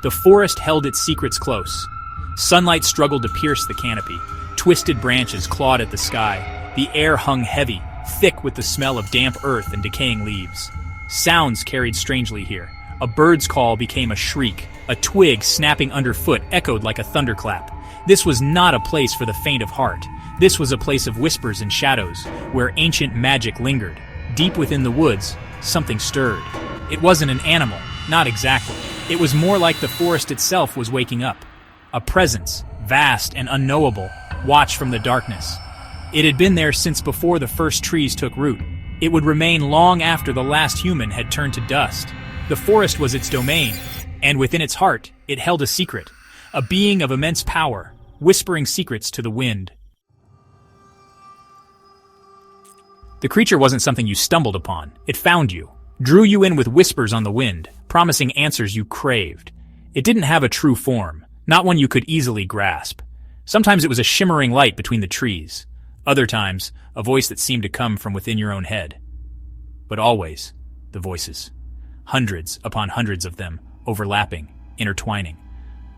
The forest held its secrets close. Sunlight struggled to pierce the canopy. Twisted branches clawed at the sky. The air hung heavy, thick with the smell of damp earth and decaying leaves. Sounds carried strangely here. A bird's call became a shriek. A twig snapping underfoot echoed like a thunderclap. This was not a place for the faint of heart. This was a place of whispers and shadows, where ancient magic lingered. Deep within the woods, something stirred. It wasn't an animal, not exactly. It was more like the forest itself was waking up. A presence, vast and unknowable, watched from the darkness. It had been there since before the first trees took root. It would remain long after the last human had turned to dust. The forest was its domain, and within its heart, it held a secret. A being of immense power, whispering secrets to the wind. The creature wasn't something you stumbled upon. It found you, drew you in with whispers on the wind, promising answers you craved. It didn't have a true form, not one you could easily grasp. Sometimes it was a shimmering light between the trees. Other times, a voice that seemed to come from within your own head. But always, the voices. Hundreds upon hundreds of them, overlapping, intertwining.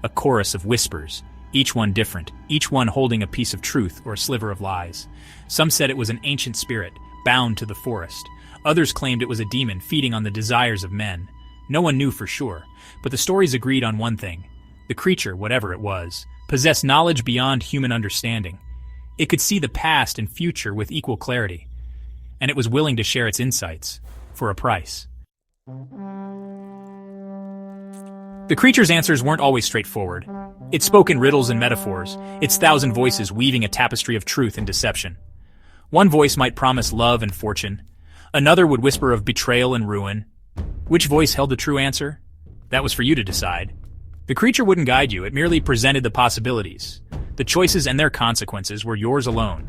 A chorus of whispers, each one different, each one holding a piece of truth or a sliver of lies. Some said it was an ancient spirit, bound to the forest. Others claimed it was a demon feeding on the desires of men. No one knew for sure, but the stories agreed on one thing. The creature, whatever it was, possessed knowledge beyond human understanding. It could see the past and future with equal clarity, and it was willing to share its insights for a price. The creature's answers weren't always straightforward. It spoke in riddles and metaphors, its thousand voices weaving a tapestry of truth and deception. One voice might promise love and fortune. Another would whisper of betrayal and ruin. Which voice held the true answer? That was for you to decide. The creature wouldn't guide you, it merely presented the possibilities. The choices and their consequences were yours alone.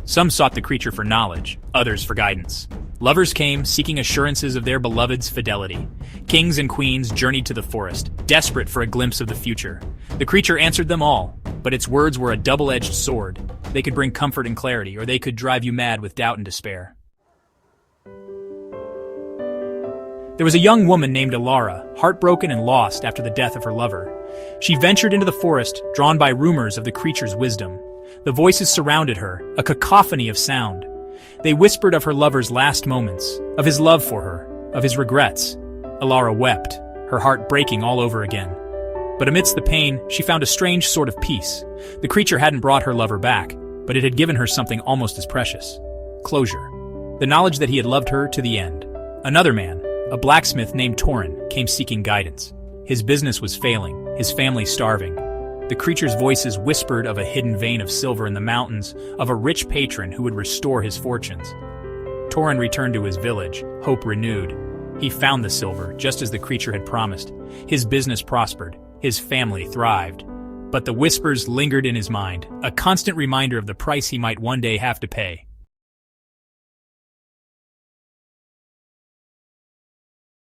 Some sought the creature for knowledge, others for guidance. Lovers came, seeking assurances of their beloved's fidelity. Kings and queens journeyed to the forest, desperate for a glimpse of the future. The creature answered them all, but its words were a double-edged sword. They could bring comfort and clarity, or they could drive you mad with doubt and despair. There was a young woman named Alara, heartbroken and lost after the death of her lover. She ventured into the forest, drawn by rumors of the creature's wisdom. The voices surrounded her, a cacophony of sound. They whispered of her lover's last moments, of his love for her, of his regrets. Alara wept, her heart breaking all over again. But amidst the pain, she found a strange sort of peace. The creature hadn't brought her lover back, but it had given her something almost as precious. Closure. The knowledge that he had loved her to the end. Another man, a blacksmith named Torin, came seeking guidance. His business was failing, his family starving. The creature's voices whispered of a hidden vein of silver in the mountains, of a rich patron who would restore his fortunes. Torin returned to his village, hope renewed. He found the silver, just as the creature had promised. His business prospered, his family thrived. But the whispers lingered in his mind, a constant reminder of the price he might one day have to pay.